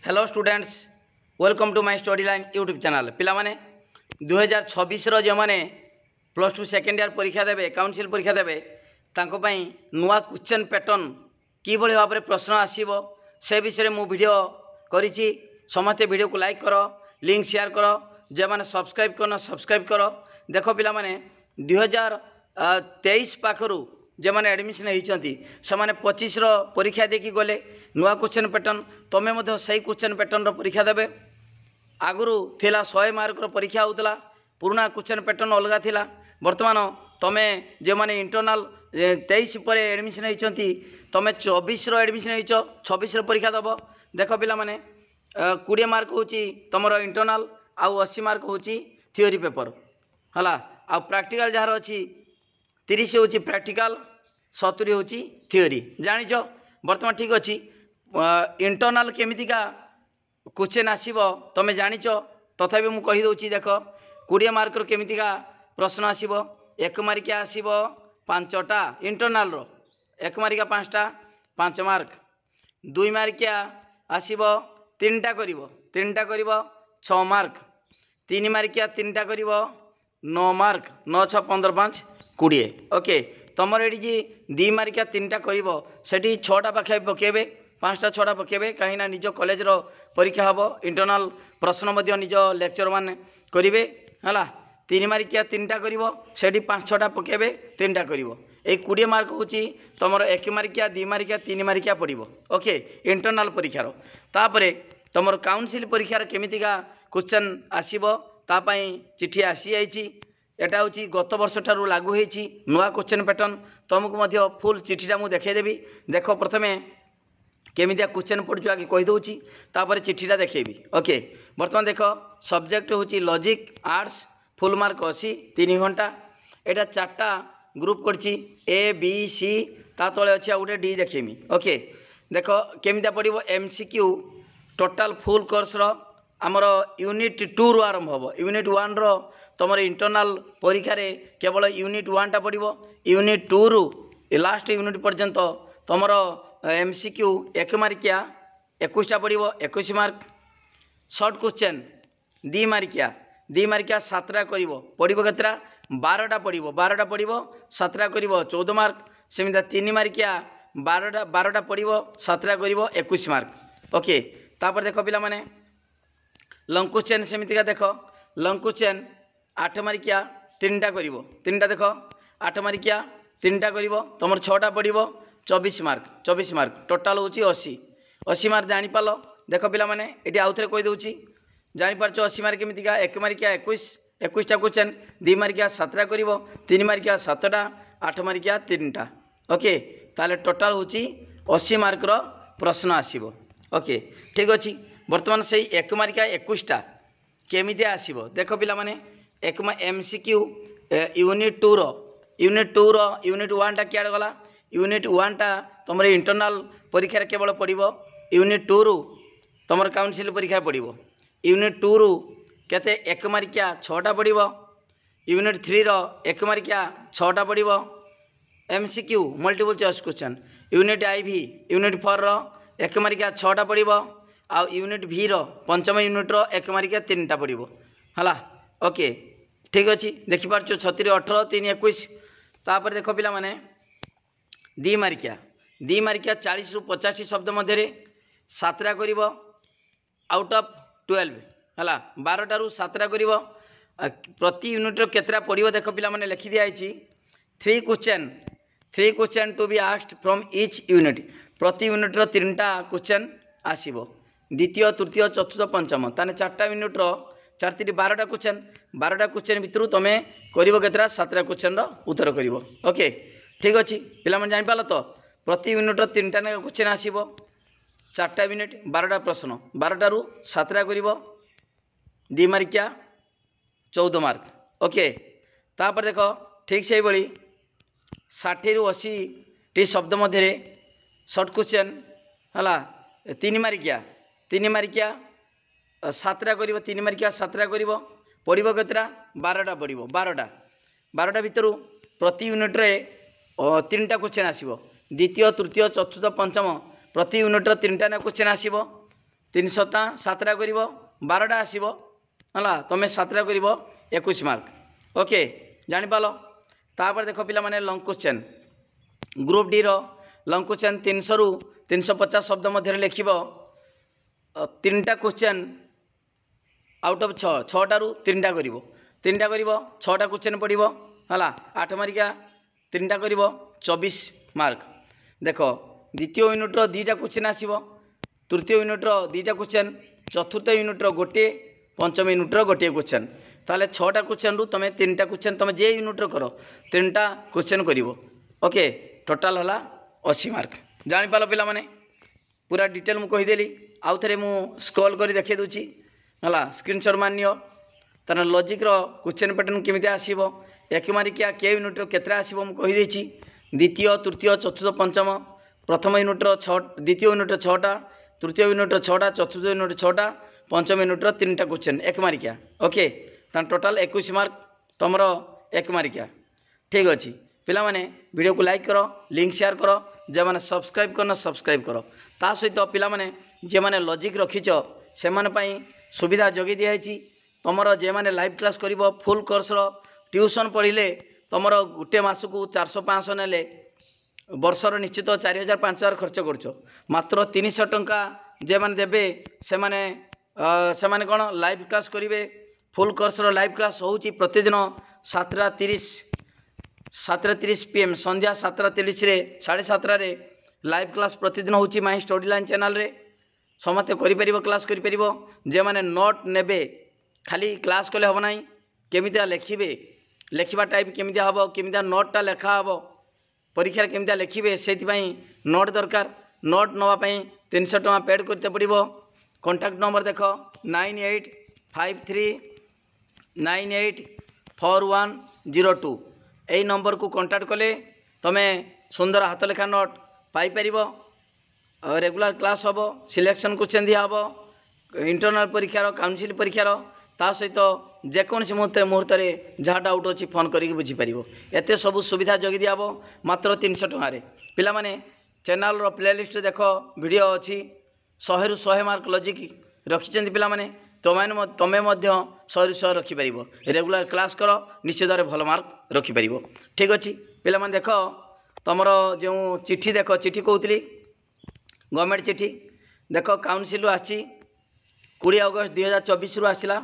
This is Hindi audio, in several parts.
Hello students, welcome to my study line YouTube channel. पिला माने 2026 जो मैंने प्लस टू सेकेंड ईयर परीक्षा देवे काउंसिल परीक्षा देवे तांको पई नुआ क्वेश्चन पैटर्न कि भाव में प्रश्न आसीबो से विषय मु वीडियो करिछि। समस्ते वीडियो को लाइक करो, लिंक शेयर करो, जे माने सब्सक्राइब करना सब्सक्राइब करो। देखो पिला माने 2023 पाखरु जे मैंने एडमिशन होती से 25 परीक्षा देखी गले नुआ क्वेश्चन पैटर्न तुम्हें मध्य सही क्वेश्चन पैटर्न परीक्षा देवे। आगुरी थिला 100 मार्क परीक्षा होता, पुराना क्वेश्चन पैटर्न अलग थिला। वर्तमान तुम्हें जो मैंने इंटरनाल 23 पर एडमिशन होती तुम्हें 24 एडमिशन हो 26 परीक्षा दब। देख पिला माने 20 मार्क हूँ तुम इंटरनाल आउ 80 मार्क हूँ थियोरी पेपर है। आ प्रैक्टिकल जार अच्छी 30 हूँ प्रैक्टिकल 70 हूँ थियोरी। जानिच बर्तमान ठीक अच्छी इंटरनाल केमितिका क्वेश्चन आसीबो तमे जानिच। तथापि मु कहि दउची देख 20 मार्क केमितिका प्रश्न आसीबो। 1 मार्किया आसीबो 5टा इंटरनाल रो 1 मार्किया 5टा 5 मार्क। 2 मार्किया आसीबो 3टा करिवो 6 मार्क। 3 मार्किया 3टा करिवो 9 मार्क। 9 6 15 5 20। ओके तुमर ये 2 मार्किया 3टा करिवो सेठी 6टा पाखे पकेबे 5टा 6टा पकेबे कहीं निज कॉलेज रो परीक्षा हम इंटरनाल प्रश्न निज लेक्चर मान करेंगे है। 3 मार्किया 3टा करिवो सेठी 5 6टा पकेबे 3टा करिवो। 20 मार्क हूँ तुम 1 मार्किया 2 मार्किया 3 मार्किया पड़ो। ओके इंटरनाल परीक्षार तापर तुम काउंसिल परीक्षार केमितिका क्वेश्चन आसीबो तापाई चिठी आसी जाइए। एटा हूँ गत वर्ष ठारू लागू होती नुआ क्वेश्चन पैटर्न। तुमको फुल चिठीटा मुझे देखईदेवी। देख प्रथमे केमितिया क्वेश्चन पढ़ु आगे कहीदे तापर चिठीटा देखेबी। ओके बर्तमान देख सब्जेक्ट हूँ लॉजिक आर्ट्स फुल मार्क 80 3 घंटा। एटा 4टा ग्रुप करछि ए बी सी ता तले अच्छे गोटे डी देखेमी। ओके देख केमितिया पड़ो एमसीक्यू टोटाल फुल कोर्स रो आमर यूनिट 2 रु आरंभ हम। यूनिट 1 रो तुम इंटरनाल परीक्षा रे केवल यूनिट 1 टा पड़ो। यूनिट 2 रु लास्ट यूनिट पर्यंत तुमर एमसीक्यू 1 मार्किया 21टा पड़ो 21 मार्क। शॉर्ट क्वेश्चन 2 मार्किया 7टा पड़ो केतरा 12टा पड़ो 7टा कर 14 मार्क। सेमिता 3 मार्किया 12टा पड़ो 7टा कर 21 मार्क। ओके तापर देख पिला माने लंग क्वेश्चन सेमितिका देख लंग क्वेश्चन 8 मार्किया 3टा कर 3टा देख 8 मार्किया 3टा कर तुम 6टा पड़ो 24 मार्क टोटाल हूँ 80 मार्क। जापार देख पिला माने ये आउ थे कहीदे जापार 80 मार्क केमितिका 1 मार्किया 21टा क्वेश्चन 2 मार्किया 7टा कर 3 मार्किया 7टा 8 मार्किया 3टा। ओके ताले टोटाल हूँ 80 मार्क प्रश्न आसीबो। ओके ठीक अच्छी बर्तमान से 1 मार्किया 21टा केमिति आसीबो देख पिला माने 1 एमसीक्यू यूनिट 2 रो यूनिट 1 टा क्या गला। यूनिट 1 टा तुम इंटरनाल परीक्षा केवल पड़ो। यूनिट 2 रु तुम काउंसिल परीक्षा पड़ो। यूनिट 2 रु केते 1 मार्किया 6टा पड़ो। यूनिट 3 रो 1 मार्किया 6टा पड़ो MCQ multiple choice question. Unit IV unit 4 रो 1 मार्किया 6टा पड़ो। आ यूनिट भी रो पंचम यूनिट रो 1 मार्किया 3टा पड़ो है। ओके ठीक अच्छी देखिपार 36 18 3 21। तापर देख पिला माने 2 मार्किया 40 रु 50 शब्द मध्य 7टा कर आउट ऑफ 12 है। 12टा रु 7टा कर प्रति यूनिट केतरा पड़ो देख पिला माने लिखि दिया 3 question to be asked from each unit. प्रति यूनिट रो 3टा क्वेश्चन आसीबो द्वितीय तृतीय चतुर्थ पंचम ताने 4टा यूनिट रो 4 3 12टा क्वेश्चन भितर तुम कर केतरा 7टा क्वेश्चन उत्तर कर। ओके ठीक अच्छी पिला जान पाल तो प्रति यूनिट 3टा क्वेश्चन आसीबो 4टा यूनिट 12टा प्रश्न 12टा रु 7टा कर 2 मार्किया 14 मार्क। ओके तापर देख ठीक से भाई 60 रु 80 टी शब्द मध्य शॉर्ट क्वेश्चन है 3 मार्किया 7टा कर 3 मार्किया 7टा कर पड़ो केतरा 12टा पड़ो 12टा भितर प्रति यूनिट रे 3टा क्वेश्चन आसीबो द्वितीय तृतीय चतुर्थ पंचम प्रति यूनिट 3टा क्वेश्चन आसीबो 3 सता 7टा कर 12टा आसो है तुम 7टा कर 21 मार्क ओके जापाल। तापर देख पिला माने लंग क्वेश्चन ग्रुप डी रो लंग क्वेश्चन 300 रु 350 शब्द मध्य लिख 3टा क्वेश्चन आउट ऑफ 6टारू 3टा कर 6टा क्वेश्चन पड़ो है 8 मार्किया 3टा कर 24 मार्क। देख द्वितीय यूनिट्र 2टा क्वेश्चन आसो तृतीय यूनिट्र 2टा क्वेश्चन चतुर्थ यूनिट्र गोटे पंचम यूनिट्र गोटे क्वेश्चन ताले 6टा क्वेश्चन रु तुम 3टा क्वेश्चन तुम जे यूनिट्र कर 3टा क्वेश्चन कर ओके टोटाल है 80 मार्क। जापाल पिला माने पूरा डिटेल मुझे कहीदेली आउ थे मुझे स्क्रॉल कर देखे दूची है स्क्रीनशॉट मान तार लॉजिक क्वेश्चन पैटर्न केमी आसो 1 मार्किया के यूनिट्र केतटा आसो मुझे कहीदेची द्वितीय तृतीय चतुर्थ पंचम प्रथम यूनिट्र 6 द्वितीय यूनिट्र 6टा तृतीय यूनिट्र 6टा चतुर्थ यूनिट्र 6टा पंचम यूनिट्र 3टा क्वेश्चन 1 मार्किया ओके टोटाल 21 मार्क तुमर 1 मार्किया ठीक अच्छे। पिला माने वीडियो को लाइक करो लिंक शेयर करो जे माने सब्सक्राइब करना सब्सक्राइब करो ता सहित पिला माने जे माने लॉजिक रखिच से माने पई सुविधा जगी दिया तुमर जे माने लाइव क्लास करिवो फुल कोर्स रो ट्यूशन पढ़िले तुमर गोटे मास को 400-500 नेले वर्षर निश्चित 4000-5000 खर्च कर मात्र 300 टंका जे माने देबे से माने कौन लाइव क्लास करेंगे फुल कोर्स रो लाइव क्लास होउची प्रतिदिन 7:30 PM संध्या 7:30 रे 7:30 रे लाइव क्लास प्रतिदिन होउची माई स्टडी लाइन चैनल रे समस्ते करिपरिबो क्लास करिपरिबो जे माने नोट नेबे खाली क्लास कले हबो नाही केमितिया लेखिबे लेखिबा टाइप केमितिया हबो केमितिया नोटटा लेखा हबो परीक्षा केमितिया लेखिबे सेति नोट दरकार नोट नवा पई 300 टका पेड करते पड़िबो। कॉन्टैक्ट नंबर देख 9853984102 यही नंबर को कॉन्टैक्ट कले तुम्हें सुंदर हाथ लेखा नोट पाई परिबो रेगुलर क्लास हम सिलेक्शन क्वेश्चन दिया हम इंटरनल परीक्षार काउंसिल परीक्षार ता सहित जेकोसी मुहूर्त जहाँ डाउट अच्छी फोन करके बुझीपर एत सब सुविधा जगी दिया मात्र 300 टकर पिला माने चैनल रो प्लेलिस्ट देख वीडियो अच्छी 100 रु 100 मार्क लॉजिक रखिंट पिला माने तुम्हें 100 रु 100 रखिपर रेगुलर क्लास कर निश्चित भाव भल मार्क रखिपर ठीक अच्छे पिला माने देख तुमर जो चिठी देख चिठी कहती गवर्नमेंट चिठी देख काउंसिल आसी 20 अगस्त 2024 रु आसला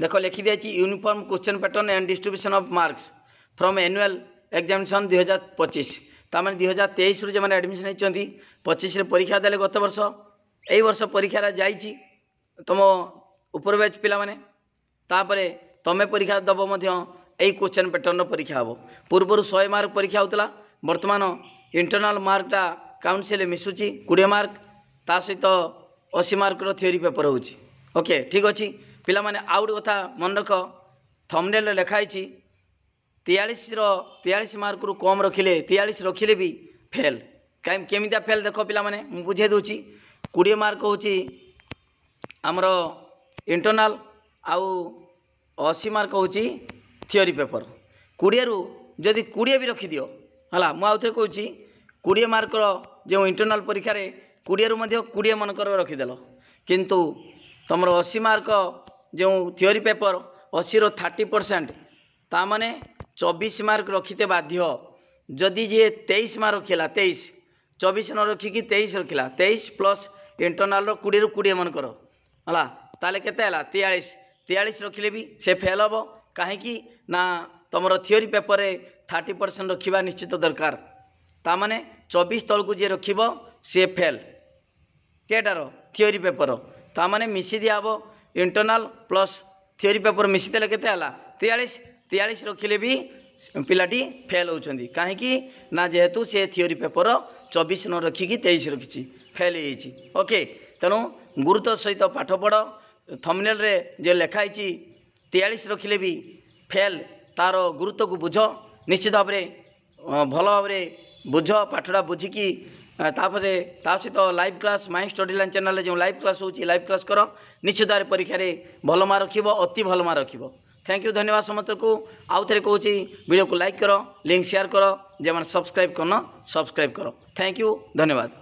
देख लिखी दिया uniform question pattern and distribution of marks from annual examination 2025 ताମାନେ 2023 रु जो एडमिशन होती 25 परीक्षा देले गत वर्ष यही वर्ष परीक्षा जाइए तुम उपर बैच पिला माने तापरे तमें परीक्षा दब यही क्वेश्चन पैटर्न परीक्षा हम पूर्वर 100 मार्क परीक्षा होता बर्तमान इंटरनल मार्कटा काउंसिल मिसुची 20 मार्क ता सहित 80 मार्क थियोरी पेपर होची ओके ठीक अच्छे पिला माने आउट कथा मन रख थंबनेल लिखाई 43 मार्क रु कम रखिले 43 रखिले भी फेल कहीं केमितिया फेल देख पिला माने बुझे दूची 20 मार्क होची आमर इंटरनल आउ 80 मार्क होची थियोरी पेपर 20 रु जदि 20 भी रखिदियो है मुझे कहूँ 20 मार्क जो इंटरनल परीक्षा 20 रु 20 मनकर रखिदेल किंतु तुम 80 मार्क जो थियोरी पेपर 80 रो 30% तामाने 24 मार्क रखिते बाध्य जदि जे 23 मार्क रखिला 24 न रखिकी 23 रखिला 23 प्लस इंटरनल 20 रु 20 मनकर है ताले केते हला 43 रखिले भी से फेल हम कहीं ना तुम थियोरी पेपर 30% रखा निश्चित दरकार तामाने 24 तलू जी रखिब सी फेल केटार थियोरी पेपर तामाने मिसी दिहब इंटरनल प्लस थियोरी पेपर मिसीदेले केते हला 43 रखिले भी पिलाटी फेल होउछंदी कहीं ना जेहेतु से थियोरी पेपर 24 न रखिकी 23 रखी फेल होइछि ओके तेणु गुरुत्व सहित पाठ पढ़ थंबनेल रे जे लिखाई 43 रखिले भी फेल तार गुरुत्व को बुझ निश्चित भाव भल भाव बुझ पाठटा बुझिकी ता सहित live class my study line channel जो लाइव क्लास होची लाइव क्लास कर निश्चित भाव परीक्षा भल मार्क रखिब अति भल मार्क रखिब थैंक यू धन्यवाद समस्त को आउ थे कहूँ वीडियो को लाइक करो लिंक शेयर करो जो सब्सक्राइब करना सब्सक्राइब करो थैंक यू धन्यवाद।